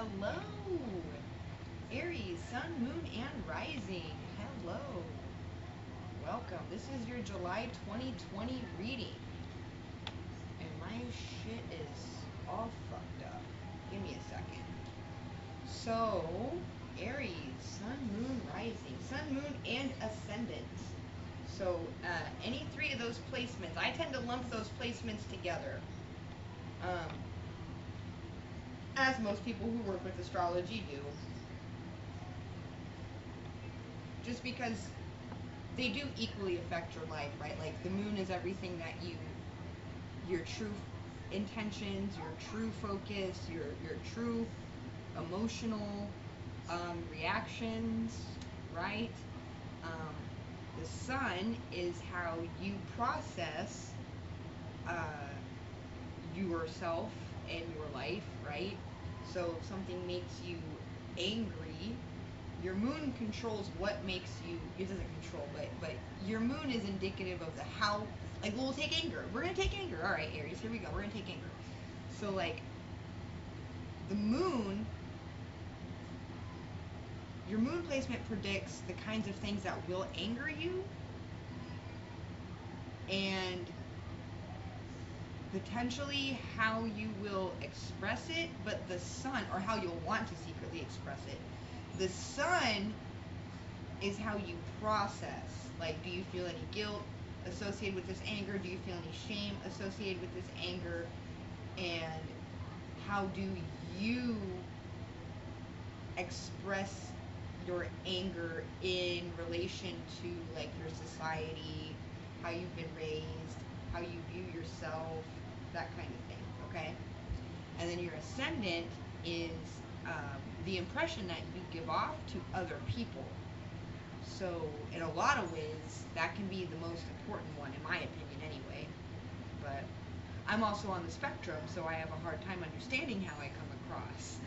Hello, Aries, Sun, Moon, and Rising. Hello. Welcome. This is your July 2020 reading. And my shit is all fucked up. Give me a second. So, Aries, Sun, Moon, Rising. Sun, Moon, and Ascendant. So, any three of those placements, I tend to lump those placements together. As most people who work with astrology do. Just because they do equally affect your life, right? Like the moon is everything that your true intentions, your true focus, your true emotional reactions, right? The sun is how you process yourself and your life, right? So if something makes you angry, your moon controls what makes you, it doesn't control, but your moon is indicative of the how, like we'll take anger. We're going to take anger. All right, Aries, here we go. We're going to take anger. So like the moon, your moon placement predicts the kinds of things that will anger you and potentially how you will express it, but the sun, or how you'll want to secretly express it. The sun is how you process. Like, do you feel any guilt associated with this anger? Do you feel any shame associated with this anger? And how do you express your anger in relation to like your society, how you've been raised, how you view yourself, that kind of thing, okay? And then your ascendant is the impression that you give off to other people. So in a lot of ways, that can be the most important one, in my opinion anyway. But I'm also on the spectrum, so I have a hard time understanding how I come across.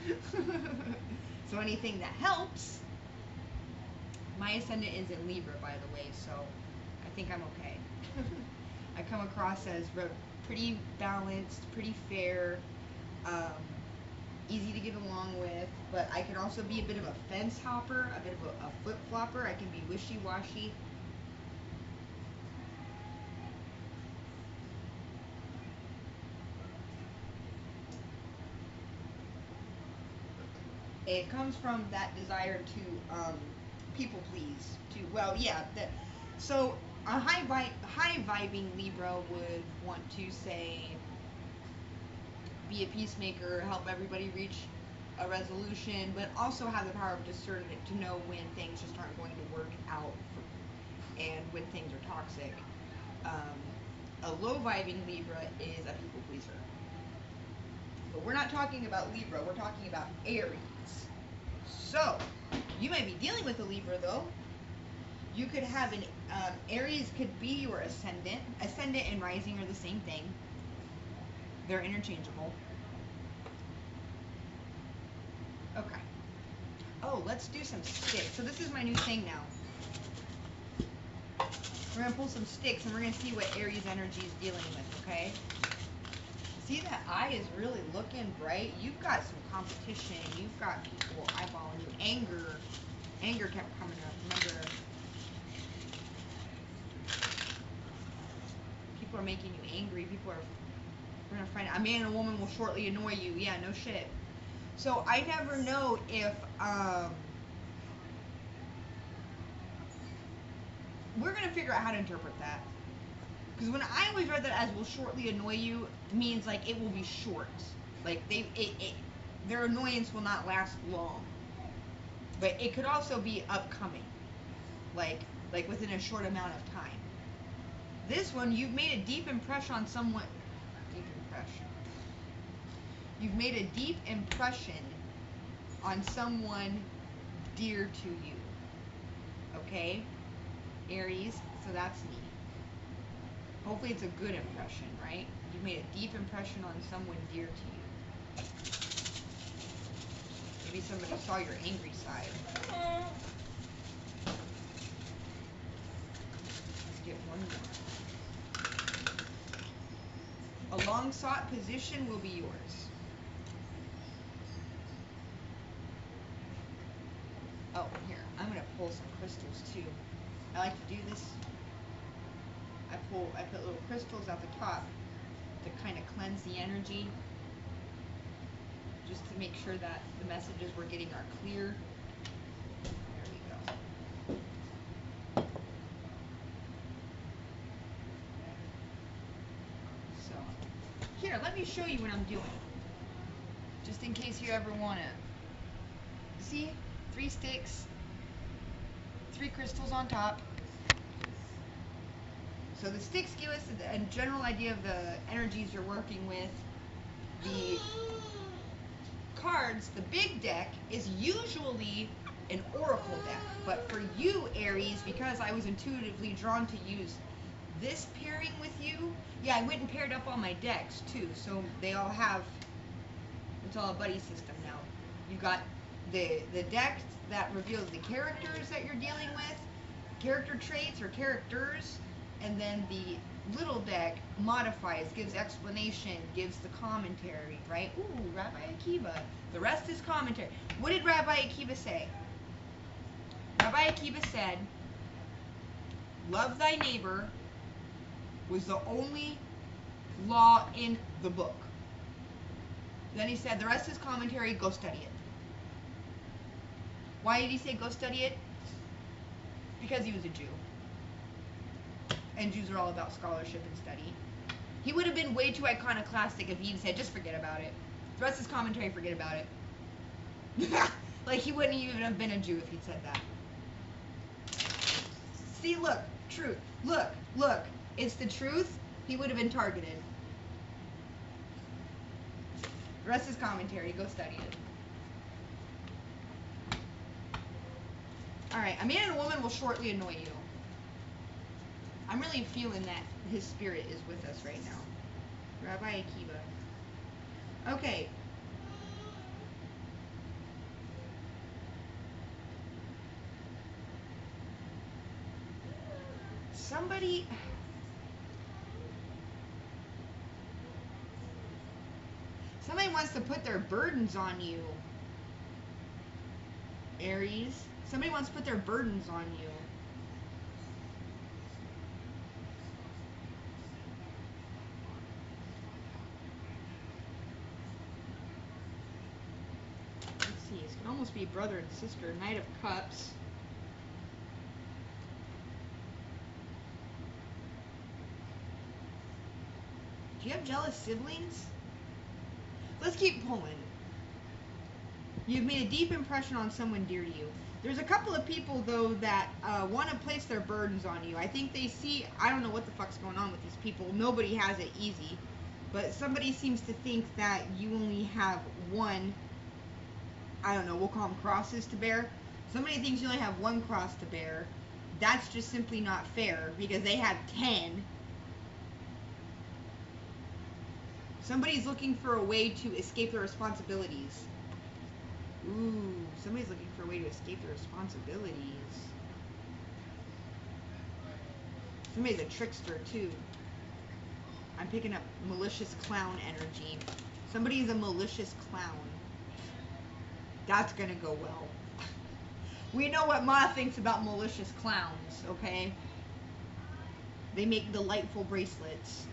So anything that helps. My ascendant is in Libra, by the way, so I think I'm okay. I come across as pretty balanced, pretty fair, easy to get along with, but I can also be a bit of a fence hopper, a bit of a flip-flopper. I can be wishy-washy. It comes from that desire to people please. Well, yeah. So a high vibing Libra would want to say, be a peacemaker, help everybody reach a resolution, but also have the power of discernment to know when things just aren't going to work out and when things are toxic. A low vibing Libra is a people pleaser. But we're not talking about Libra, we're talking about Aries. So, you might be dealing with a Libra though. You could have an, Aries could be your ascendant. Ascendant and rising are the same thing. They're interchangeable. Okay. Oh, let's do some sticks. So this is my new thing now. We're going to pull some sticks and we're going to see what Aries energy is dealing with, okay? See, that eye is really looking bright. You've got some competition. You've got people eyeballing you. Anger kept coming up. Remember, people are making you angry. We're going to find out. A man and a woman will shortly annoy you. Yeah, no shit. So I never know if, we're going to figure out how to interpret that. Because when I always read that as will shortly annoy you, means like it will be short. Like their annoyance will not last long. But it could also be upcoming. Like within a short amount of time. This one, you've made a deep impression on someone. Deep impression. You've made a deep impression on someone dear to you. Okay? Aries, so that's me. Hopefully it's a good impression, right? You've made a deep impression on someone dear to you. Maybe somebody saw your angry side. Let's get one more. A long sought position will be yours. Oh, here, I'm gonna pull some crystals too. I like to do this. I put little crystals at the top to kind of cleanse the energy, just to make sure that the messages we're getting are clear. There we go. So, here, let me show you what I'm doing, just in case you ever want to. See? 3 sticks, 3 crystals on top. So the sticks give us a general idea of the energies you're working with. The cards, the big deck, is usually an oracle deck. But for you, Aries, because I was intuitively drawn to use this pairing with you, yeah, I went and paired up all my decks too. So they all have, it's all a buddy system now. You got the deck that reveals the characters that you're dealing with, character traits or characters, and then the little deck modifies, gives explanation, gives the commentary, right? Ooh, Rabbi Akiva. The rest is commentary. What did Rabbi Akiva say? Rabbi Akiva said, love thy neighbor was the only law in the book. Then he said, the rest is commentary, go study it. Why did he say go study it? Because he was a Jew. And Jews are all about scholarship and study. He would have been way too iconoclastic if he'd said, just forget about it. The rest is commentary, forget about it. Like, he wouldn't even have been a Jew if he'd said that. See, look, truth. Look, look. It's the truth. He would have been targeted. The rest is commentary. Go study it. Alright, a man and a woman will shortly annoy you. I'm really feeling that his spirit is with us right now. Rabbi Akiva. Okay. Somebody wants to put their burdens on you, Aries. Somebody wants to put their burdens on you. Let's see, it can almost be brother and sister. Knight of Cups. Do you have jealous siblings? Let's keep pulling. You've made a deep impression on someone dear to you. There's a couple of people, though, that want to place their burdens on you. I think they see, I don't know what the fuck's going on with these people. Nobody has it easy. But somebody seems to think that you only have one, I don't know, we'll call them crosses to bear. Somebody thinks you only have one cross to bear. That's just simply not fair, because they have 10. Somebody's looking for a way to escape their responsibilities. Ooh, somebody's looking for a way to escape their responsibilities. Somebody's a trickster, too. I'm picking up malicious clown energy. Somebody's a malicious clown. That's gonna go well. We know what Ma thinks about malicious clowns, okay? They make delightful bracelets.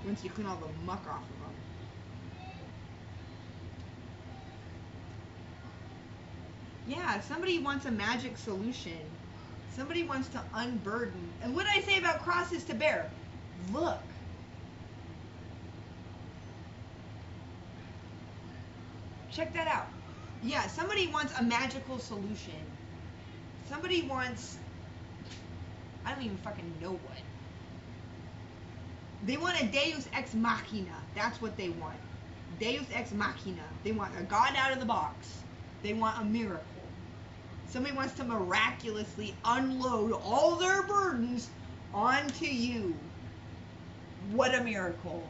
Once you clean all the muck off of them. Yeah, somebody wants a magic solution. Somebody wants to unburden. And what did I say about crosses to bear? Look. Check that out. Yeah, somebody wants a magical solution. Somebody wants, I don't even fucking know what. They want a Deus Ex Machina. That's what they want. Deus Ex Machina. They want a God out of the box. They want a miracle. Somebody wants to miraculously unload all their burdens onto you. What a miracle.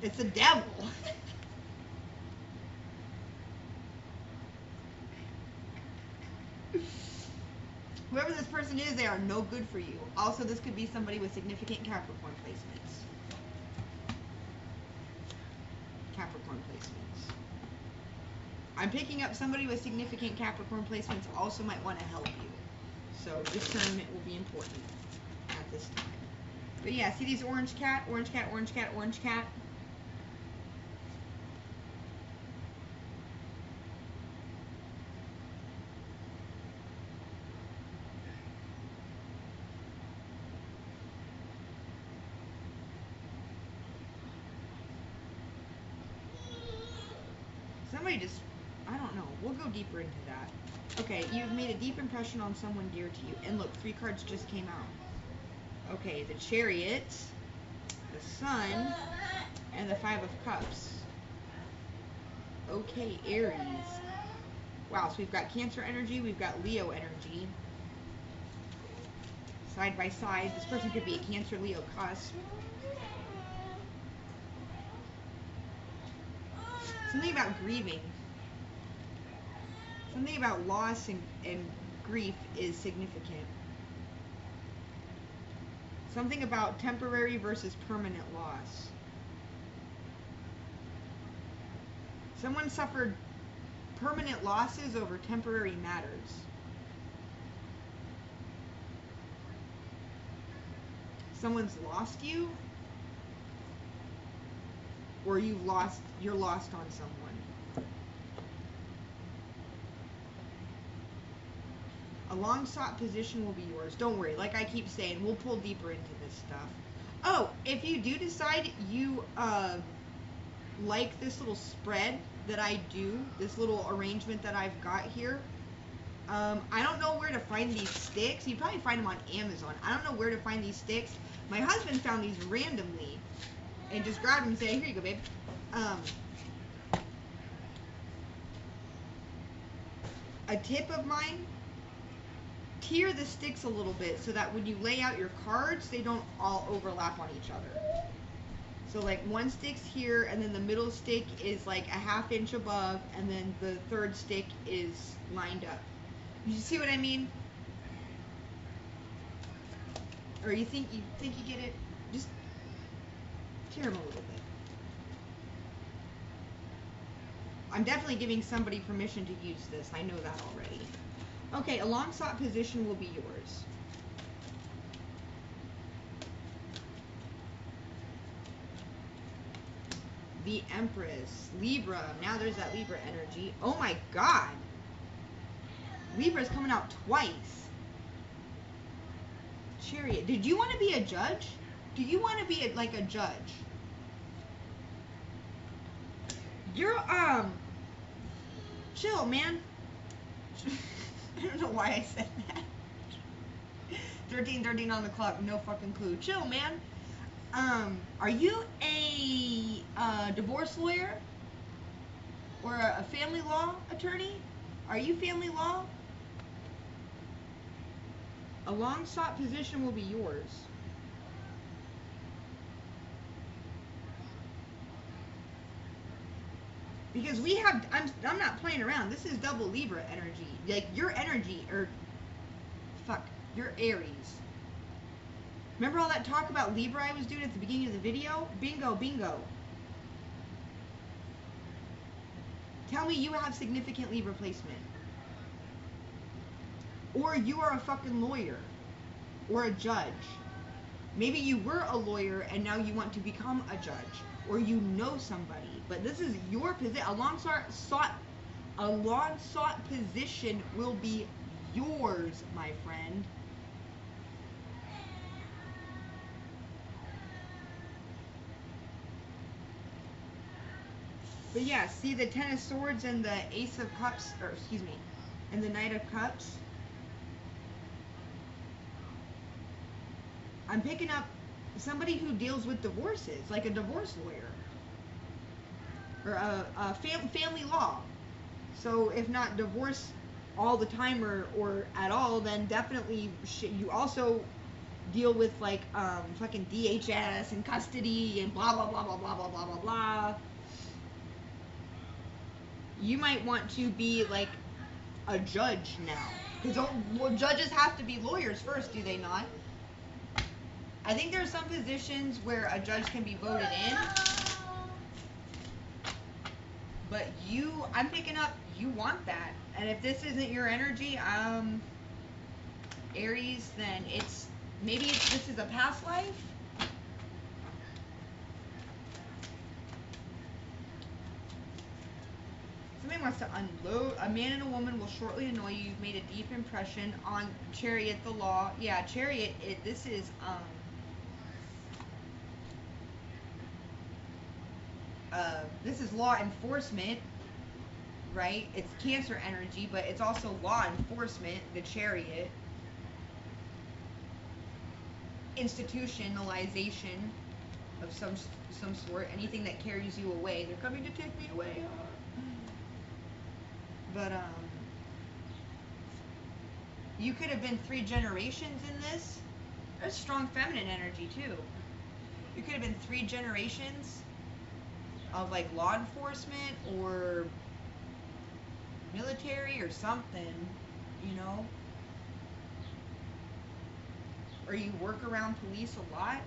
It's a devil. Whoever this person is, they are no good for you. Also, this could be somebody with significant Capricorn placements. placements. I'm picking up somebody with significant Capricorn placements also might want to help you. So discernment will be important at this time. But yeah, see these orange cat, orange cat, orange cat, orange cat? Somebody just, I don't know. We'll go deeper into that. Okay, you've made a deep impression on someone dear to you. And look, 3 cards just came out. Okay, the Chariot, the Sun, and the 5 of Cups. Okay, Aries. Wow, so we've got Cancer energy, we've got Leo energy. Side by side. This person could be a Cancer-Leo cusp. Something about grieving. Something about loss and grief is significant. Something about temporary versus permanent loss. Someone suffered permanent losses over temporary matters. Someone's lost you, or you're lost on someone. A long sought position will be yours. Don't worry, like I keep saying, we'll pull deeper into this stuff. Oh, if you do decide you like this little spread that I do, this little arrangement that I've got here, I don't know where to find these sticks. You probably find them on Amazon. I don't know where to find these sticks. My husband found these randomly and just grabbed them and said, here you go, babe. A tip of mine, tier the sticks a little bit so that when you lay out your cards, they don't all overlap on each other. So like one stick's here, and then the middle stick is like a 1/2 inch above, and then the third stick is lined up. You see what I mean? Or you think you get it? Just tear them a little bit. I'm definitely giving somebody permission to use this. I know that already. Okay, a long sought position will be yours. The Empress, Libra. Now there's that Libra energy. Oh my God. Libra's coming out twice. Chariot. Did you want to be a judge? Do you want to be like a judge? You're, chill, man. I don't know why I said that. 13 on the clock, no fucking clue. Chill, man. Are you a divorce lawyer? Or a family law attorney? Are you family law? A long sought position will be yours. Because we have, I'm not playing around. This is double Libra energy. Like your energy, or fuck, you're Aries. Remember all that talk about Libra I was doing at the beginning of the video? Bingo, bingo. Tell me you have significant Libra placement. Or you are a fucking lawyer. Or a judge. Maybe you were a lawyer and now you want to become a judge. Or you know somebody. But this is your position. A long sought position will be yours, my friend. But yeah, see the Ten of Swords and the Ace of Cups, or excuse me, and the Knight of Cups. I'm picking up somebody who deals with divorces, like a divorce lawyer. Or a family law. So if not divorce all the time or at all, then definitely you also deal with like fucking DHS and custody and blah blah blah blah blah blah blah blah blah. You might want to be like a judge now. Because judges have to be lawyers first, do they not? I think there are some positions where a judge can be voted in. But I'm picking up, you want that. And if this isn't your energy, Aries, then this is a past life. Somebody wants to unload. A man and a woman will shortly annoy you. You've made a deep impression on Chariot, the law. Yeah, Chariot, this is law enforcement, right? It's Cancer energy, but it's also law enforcement, the Chariot. Institutionalization of some sort, anything that carries you away. They're coming to take me away. But you could have been 3 generations in this. There's strong feminine energy too. You could have been 3 generations of like law enforcement or military or something, you know? Or you work around police a lot.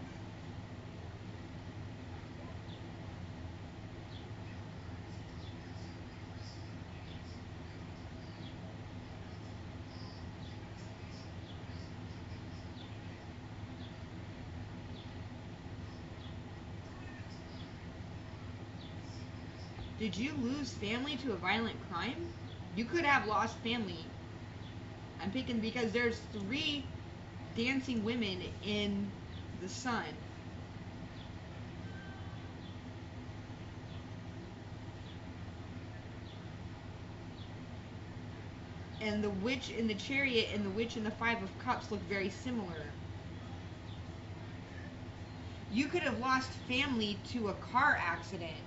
Did you lose family to a violent crime? You could have lost family. I'm picking because there's 3 dancing women in the sun. And the witch in the Chariot and the witch in the 5 of Cups look very similar. You could have lost family to a car accident.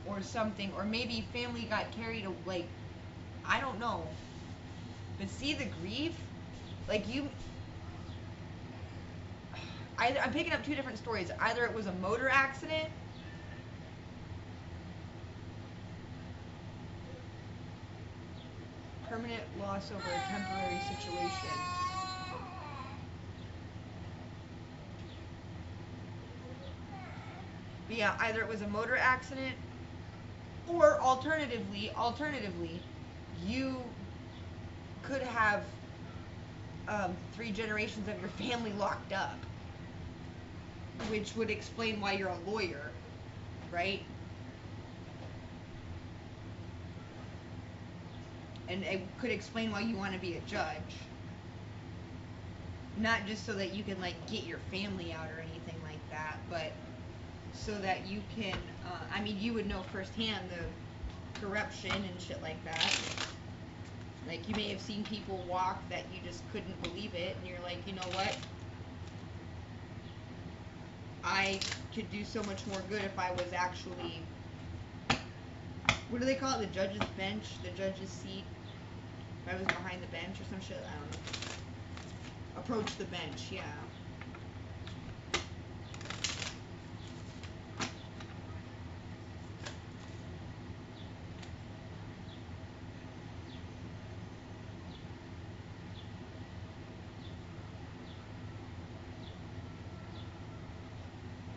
Or something. Or maybe family got carried away. I don't know. But see the grief? Like I'm picking up 2 different stories. Either it was a motor accident, permanent loss over a temporary situation. But yeah, either it was a motor accident, or alternatively, you could have 3 generations of your family locked up, which would explain why you're a lawyer, right? And it could explain why you want to be a judge. Not just so that you can like get your family out or anything like that, but so that you can, I mean, you would know firsthand the corruption and shit like that. Like, you may have seen people walk that you just couldn't believe it, and you're like, you know what? I could do so much more good if I was actually, what do they call it? The judge's bench? The judge's seat? If I was behind the bench or some shit? I don't know. Approach the bench, yeah.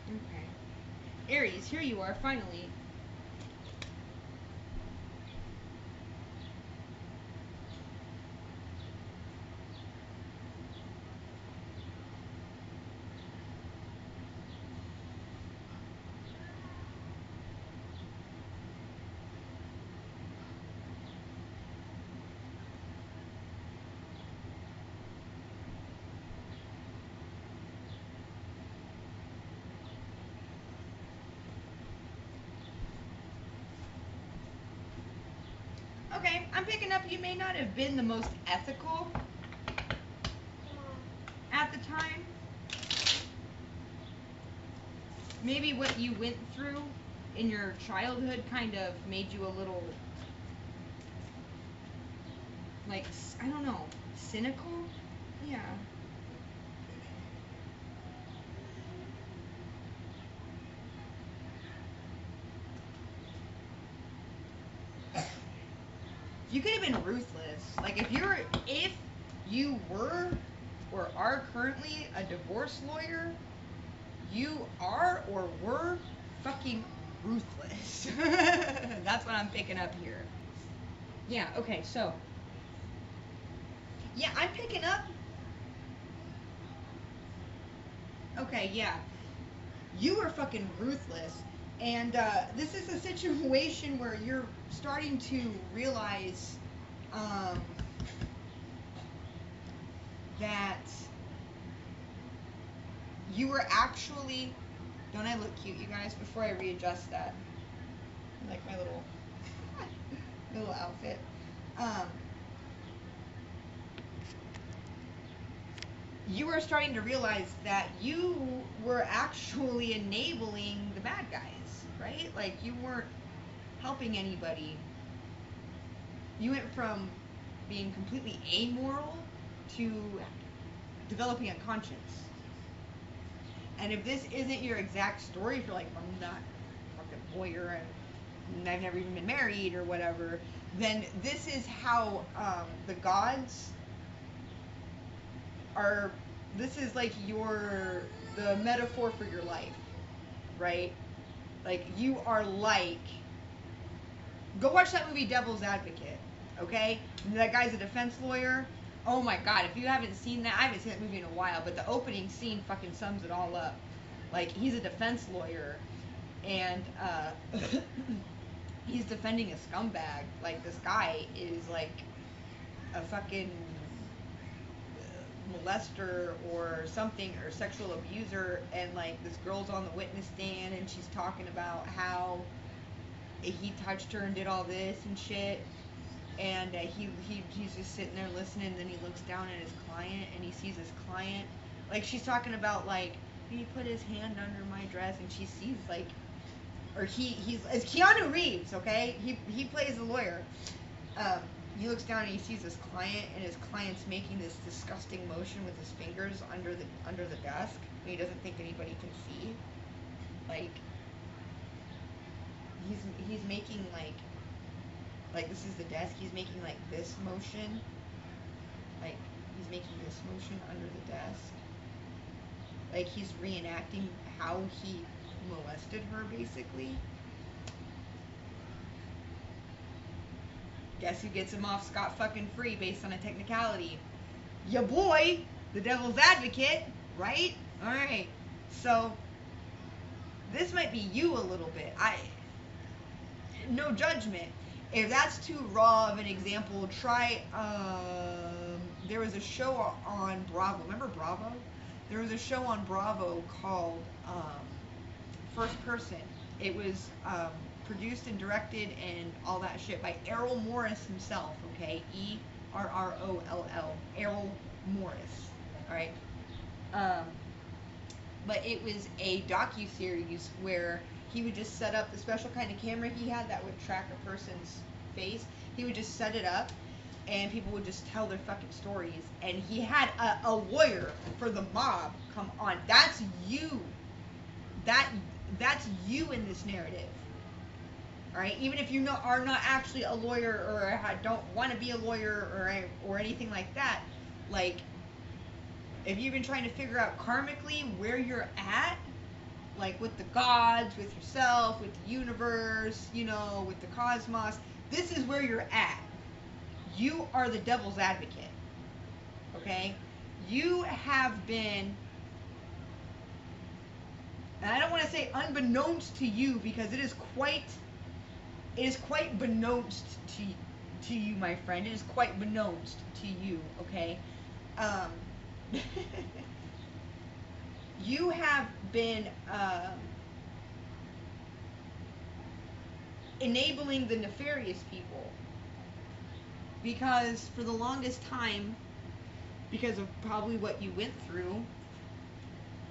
Okay. Aries, here you are, finally. Okay, I'm picking up you may not have been the most ethical at the time. Maybe what you went through in your childhood kind of made you a little, like, I don't know, cynical? Yeah. You could have been ruthless. Like, if you were or are currently a divorce lawyer, you are or were fucking ruthless. That's what I'm picking up here. Yeah, okay, so. Yeah, I'm picking up. Okay, yeah. You are fucking ruthless. And this is a situation where you're starting to realize um, that you were actually. Don't I look cute, you guys? Before I readjust that, like my little little outfit. Um, you are starting to realize that you were actually enabling the bad guys, right? Like you weren't helping anybody. You went from being completely amoral to developing a conscience. And if this isn't your exact story, if you're like, I'm not a fucking lawyer and I've never even been married or whatever, then this is how the gods are. This is like the metaphor for your life, right? Like you are like. Go watch that movie Devil's Advocate, okay? That guy's a defense lawyer. Oh my god, if you haven't seen that, I haven't seen that movie in a while, but the opening scene fucking sums it all up. Like, he's a defense lawyer, and he's defending a scumbag. Like, this guy is like a fucking molester or something, or sexual abuser, and like this girl's on the witness stand and she's talking about how he touched her and did all this and shit, and he's just sitting there listening, and then he looks down at his client and he sees his client, like she's talking about like he put his hand under my dress, and she sees like, or it's Keanu Reeves, okay, he plays the lawyer. He looks down and he sees his client, and his client's making this disgusting motion with his fingers under the desk, and he doesn't think anybody can see. Like he's making like this is the desk. He's making like this motion, like he's making this motion under the desk. Like he's reenacting how he molested her, basically. Guess who gets him off scot-fucking-free based on a technicality? Ya boy, the devil's advocate, right? Alright, so this might be you a little bit. No judgment. If that's too raw of an example, try, there was a show on Bravo. Remember Bravo? There was a show on Bravo called First Person. It was produced and directed and all that shit by Errol Morris himself, okay? Erroll. Errol Morris, alright? But it was a docu-series where he would just set up the special kind of camera he had that would track a person's face. He would just set it up, and people would just tell their fucking stories. And he had a lawyer for the mob come on. That's you. That's you in this narrative. All right, even if you are not actually a lawyer, or don't want to be a lawyer, or anything like that, like if you've been trying to figure out karmically where you're at, like with the gods, with yourself, with the universe, with the cosmos, this is where you're at. You are the devil's advocate. Okay? You have been, and I don't want to say unbeknownst to you, because it is quite beknownst to you, my friend. It is quite beknownst to you, okay? You have been enabling the nefarious people, because for the longest time, because of probably what you went through,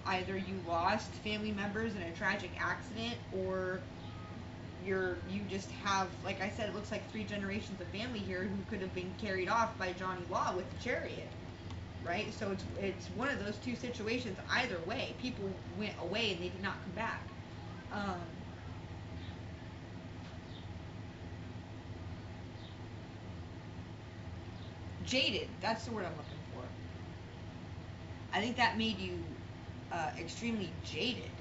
either you lost family members in a tragic accident, or you just have, like I said, it looks like 3 generations of family here who could have been carried off by Johnny Law with the chariot, right? So it's one of those two situations. Either way, people went away and they did not come back. Jaded, that's the word I'm looking for. I think that made you extremely jaded.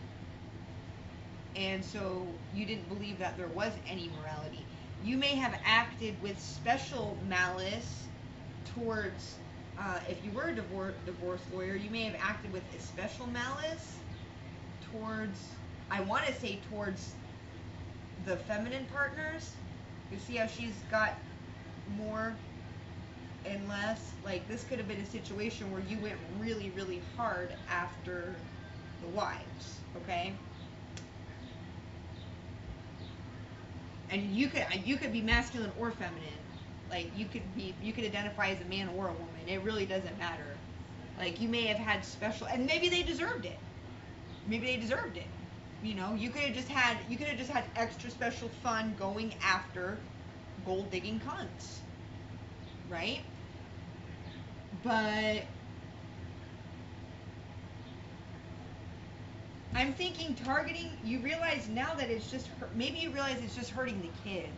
And so you didn't believe that there was any morality. You may have acted with special malice towards, if you were a divorce lawyer, you may have acted with a special malice towards, I want to say towards the feminine partners. You see how she's got more and less? Like, this could have been a situation where you went really, really hard after the wives, okay? And you could be masculine or feminine. Like, you could identify as a man or a woman. It really doesn't matter. Like, you may have had special, and maybe they deserved it. Maybe they deserved it. You know, you could have just had extra special fun going after gold digging cunts, right? But I'm thinking targeting. You realize now that it's just, maybe you realize it's just hurting the kids.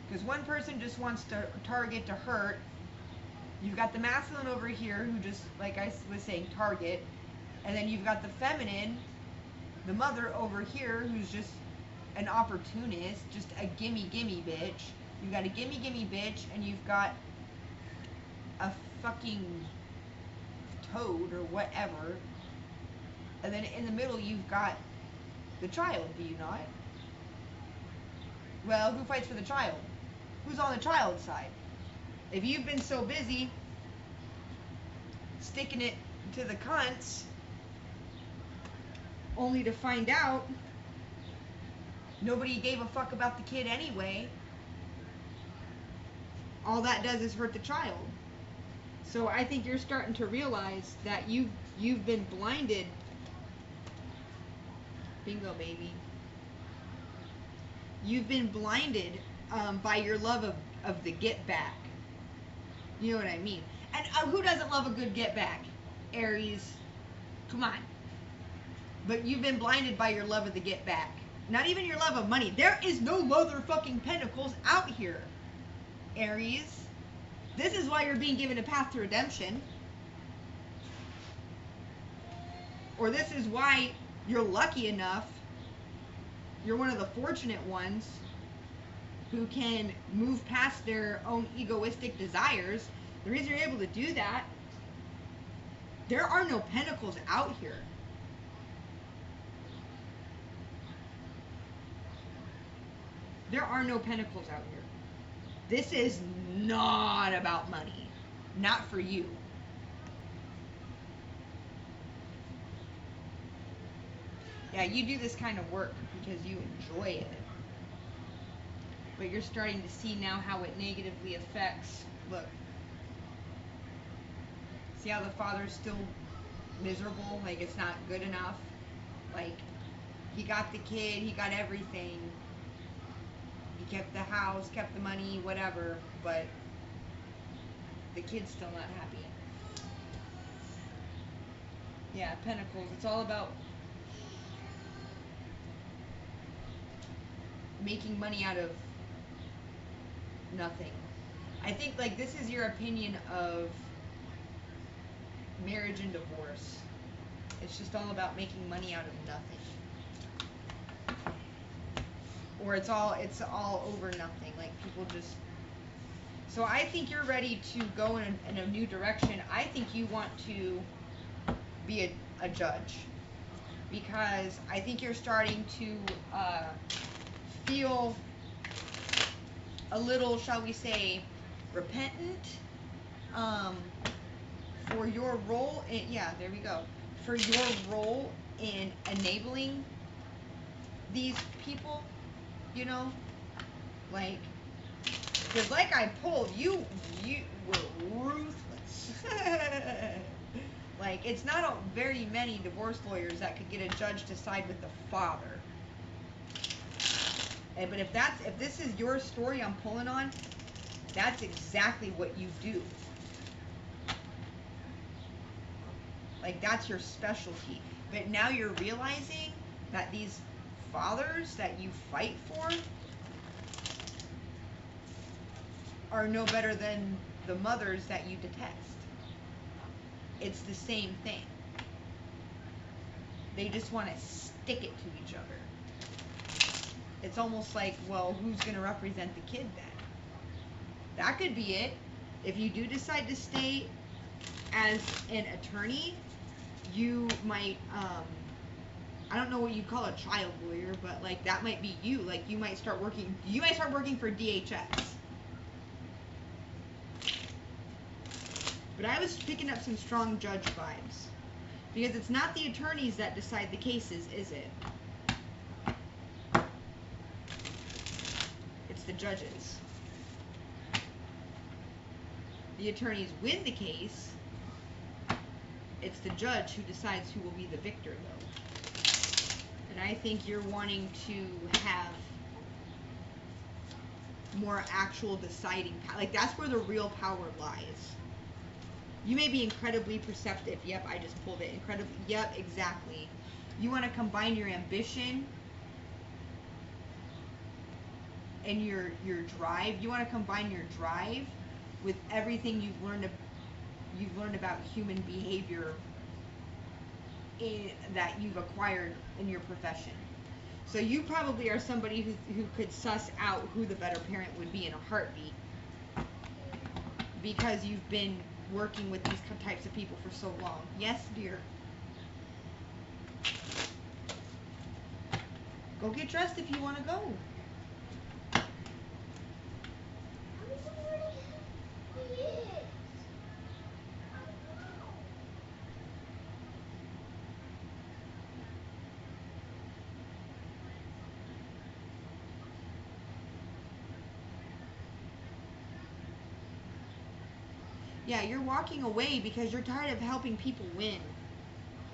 Because one person just wants to target to hurt. You've got the masculine over here who just, like I was saying, target. And then you've got the feminine, the mother over here, who's just an opportunist, just a gimme bitch. You've got a gimme bitch, and you've got a fucking toad or whatever. And then in the middle you've got the child, do you not? Well, who fights for the child? Who's on the child's side? If you've been so busy sticking it to the cunts, only to find out nobody gave a fuck about the kid anyway, all that does is hurt the child. So I think you're starting to realize that you've been blinded. Bingo, baby. You've been blinded by your love of the get back. You know what I mean? And who doesn't love a good get back? Aries. Come on. But you've been blinded by your love of the get back. Not even your love of money. There is no motherfucking pentacles out here, Aries. This is why you're being given a path to redemption. Or this is why you're lucky enough, you're one of the fortunate ones who can move past their own egoistic desires. The reason you're able to do that, there are no pentacles out here. There are no pentacles out here. This is not about money. Not for you. Yeah, you do this kind of work because you enjoy it. But you're starting to see now how it negatively affects. Look. See how the father's still miserable? Like, it's not good enough? Like, he got the kid, he got everything. He kept the house, kept the money, whatever, but the kid's still not happy. Yeah, Pentacles. It's all about making money out of nothing. I think, like, this is your opinion of marriage and divorce. It's just all about making money out of nothing. Or it's all over nothing. Like, people just... So I think you're ready to go in a new direction. I think you want to be a judge. Because I think you're starting to feel a little, shall we say, repentant for your role in, yeah, there we go, for your role in enabling these people, you know, like, because like I pulled, you were ruthless. Like, it's not very many divorce lawyers that could get a judge to side with the father. But if this is your story I'm pulling on, that's exactly what you do. Like, that's your specialty. But now you're realizing that these fathers that you fight for are no better than the mothers that you detest. It's the same thing. They just want to stick it to each other. It's almost like, well, who's going to represent the kid then? That could be it. If you do decide to stay as an attorney, you might, I don't know what you call a child lawyer, but like that might be you. Like you might start working for DHS. But I was picking up some strong judge vibes. Because it's not the attorneys that decide the cases, is it? It's the judges. The attorneys win the case. It's the judge who decides who will be the victor, though. And I think you're wanting to have more actual deciding power. Like, that's where the real power lies. You may be incredibly perceptive. Yep, I just pulled it. Incredibly. Yep, exactly. You want to combine your ambition and your drive. You want to combine your drive with everything you've learned about human behavior that you've acquired in your profession. So you probably are somebody who could suss out who the better parent would be in a heartbeat, because you've been working with these types of people for so long. Yes, dear. Go get dressed if you want to go. Yeah, you're walking away because you're tired of helping people win.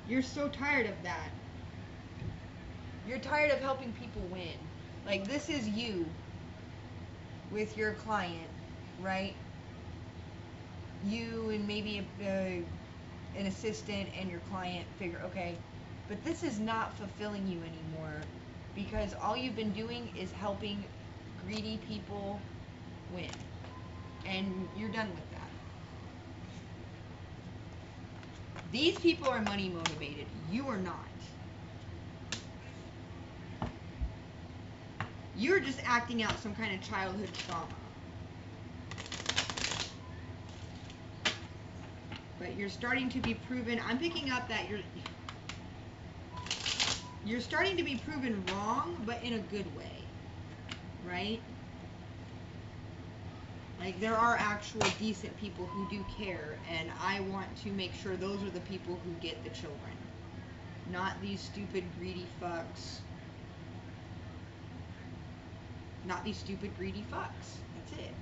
You're so tired of that. You're tired of helping people win. Like, this is you with your client, right? You and maybe an assistant and your client figure, okay, but this is not fulfilling you anymore, because all you've been doing is helping greedy people win. And you're done with that. These people are money motivated. You are not. You're just acting out some kind of childhood trauma. But you're starting to be proven, I'm picking up that you're starting to be proven wrong, but in a good way. Right? Like, there are actual decent people who do care, and I want to make sure those are the people who get the children. Not these stupid, greedy fucks. Not these stupid, greedy fucks. That's it.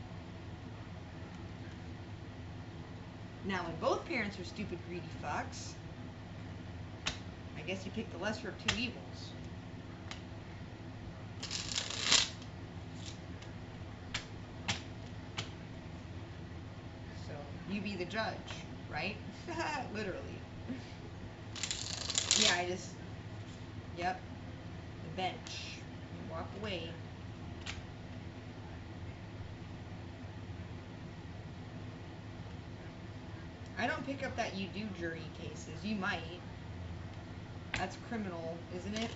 Now, when both parents are stupid, greedy fucks, I guess you pick the lesser of two evils. You be the judge, right? Literally. Yeah, yep, the bench. You walk away. I don't pick up that you do jury cases. You might. That's criminal, isn't it?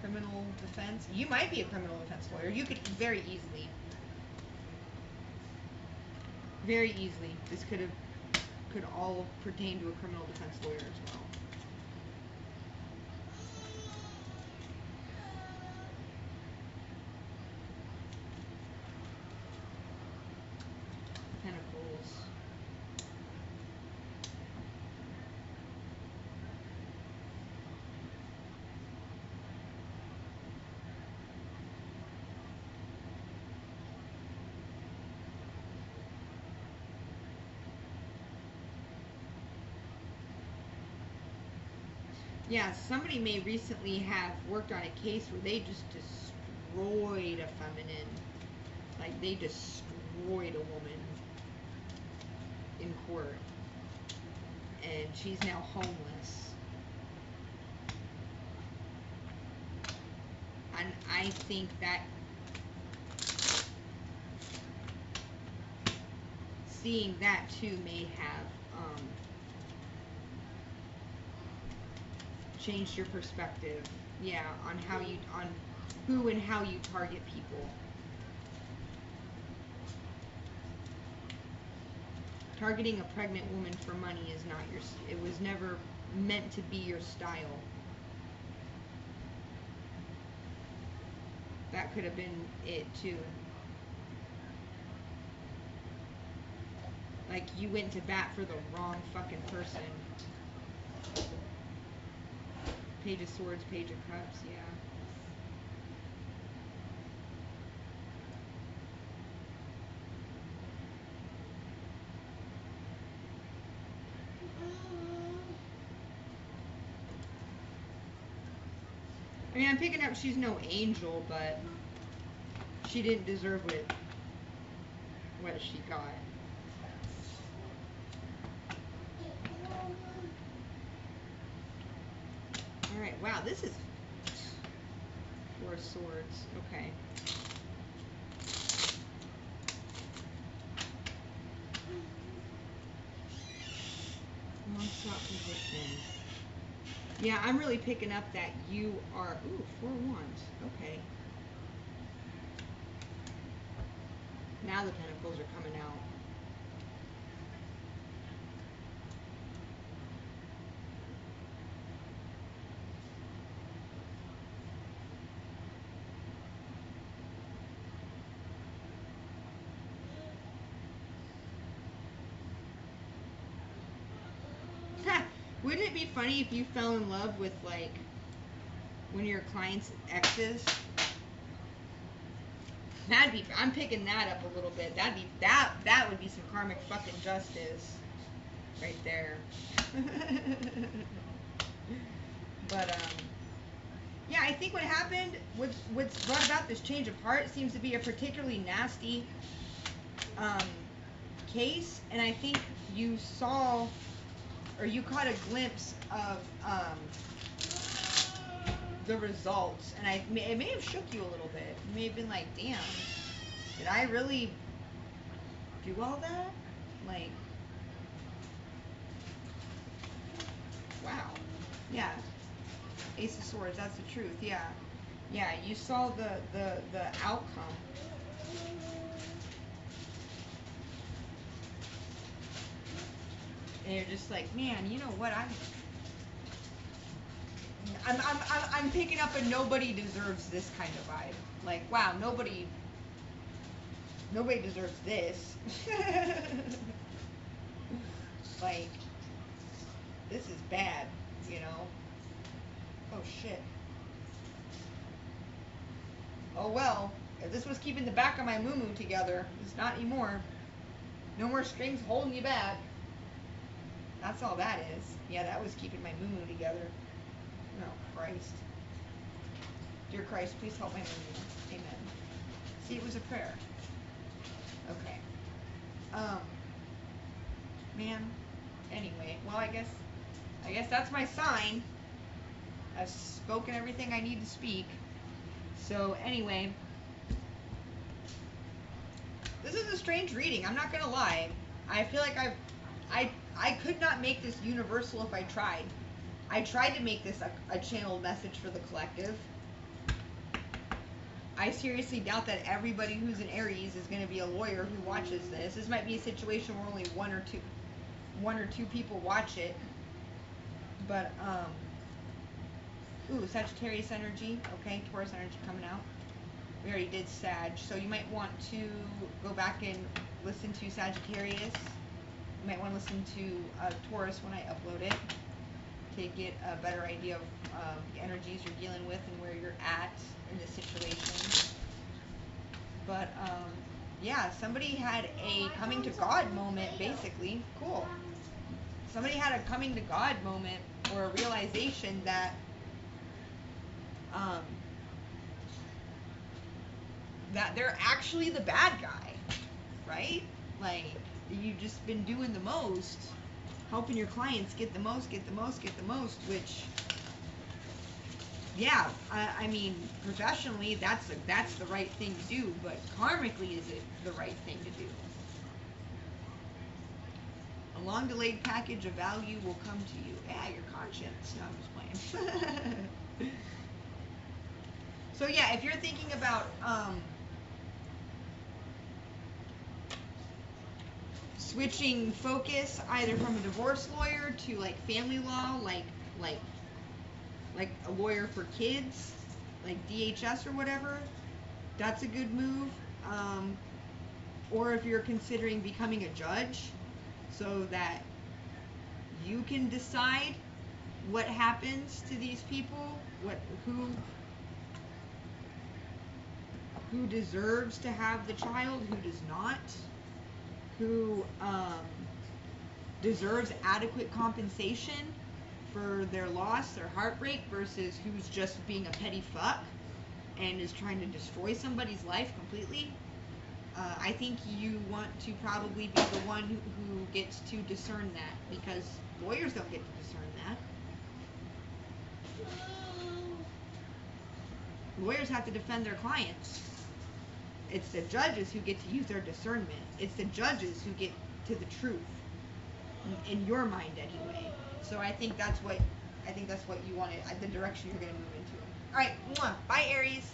Criminal defense. You might be a criminal defense lawyer. You could very easily. Very easily. This could all pertain to a criminal defense lawyer as well. Pentacles. Yeah, somebody may recently have worked on a case where they just destroyed a feminine. Like, they destroyed a woman in court. And she's now homeless. And I think that seeing that too may have changed your perspective. Yeah, on how you, on who and how you target people. Targeting a pregnant woman for money is not your, it was never meant to be your style. That could have been it too. Like, you went to bat for the wrong fucking person. Page of Swords, Page of Cups, yeah. I mean, I'm picking up she's no angel, but she didn't deserve what she got. Alright, wow, this is Four of Swords. Okay. Long stop position. Yeah, I'm really picking up that you are... Ooh, Four of Wands. Okay. Now the Pentacles are coming out. Wouldn't it be funny if you fell in love with, like, one of your clients' exes? That'd be, I'm picking that up a little bit. That'd be, that would be some karmic fucking justice. Right there. But, yeah, I think what happened, what's brought about this change of heart seems to be a particularly nasty, case. And I think you saw, or you caught a glimpse of the results, and it may have shook you a little bit. You may have been like, damn, did I really do all that? Like, wow. Yeah, Ace of Swords, that's the truth. Yeah, yeah, you saw the outcome. And you're just like, man, you know what? I'm picking up a nobody deserves this kind of vibe. Like, wow, nobody deserves this. Like, this is bad, you know? Oh shit. Oh well, if this was keeping the back of my moo-moo together, it's not anymore. No more strings holding you back. That's all that is. Yeah, that was keeping my moo-moo together. Oh, Christ. Dear Christ, please help my moo-moo. Amen. See, it was a prayer. Okay. Man. Anyway, well, I guess that's my sign. I've spoken everything I need to speak. So, anyway. This is a strange reading, I'm not gonna lie. I feel like I could not make this universal if I tried. I tried to make this a channeled message for the collective. I seriously doubt that everybody who's an Aries is going to be a lawyer who watches this. This might be a situation where only one or two people watch it. But, ooh, Sagittarius energy. Okay, Taurus energy coming out. We already did Sag, so you might want to go back and listen to Sagittarius. You might want to listen to Taurus when I upload it to get a better idea of the energies you're dealing with and where you're at in this situation. But, yeah, somebody had a coming to God moment, basically. Cool. Somebody had a coming to God moment, or a realization that that they're actually the bad guy, right? Like, you've just been doing the most, helping your clients get the most, which, yeah, I mean, professionally, that's the right thing to do, but karmically, is it the right thing to do? A long delayed package of value will come to you. Yeah, your conscience. No, I'm just playing. So yeah, if you're thinking about switching focus either from a divorce lawyer to like family law, like like a lawyer for kids, like DHS or whatever, that's a good move. Or if you're considering becoming a judge so that you can decide what happens to these people, who deserves to have the child, who does not, who deserves adequate compensation for their loss, their heartbreak, versus who's just being a petty fuck and is trying to destroy somebody's life completely. I think you want to probably be the one who gets to discern that, because lawyers don't get to discern that. Lawyers have to defend their clients. It's the judges who get to use their discernment. It's the judges who get to the truth, in your mind anyway. So I think that's what you want, the direction you're going to move into. All right, bye Aries.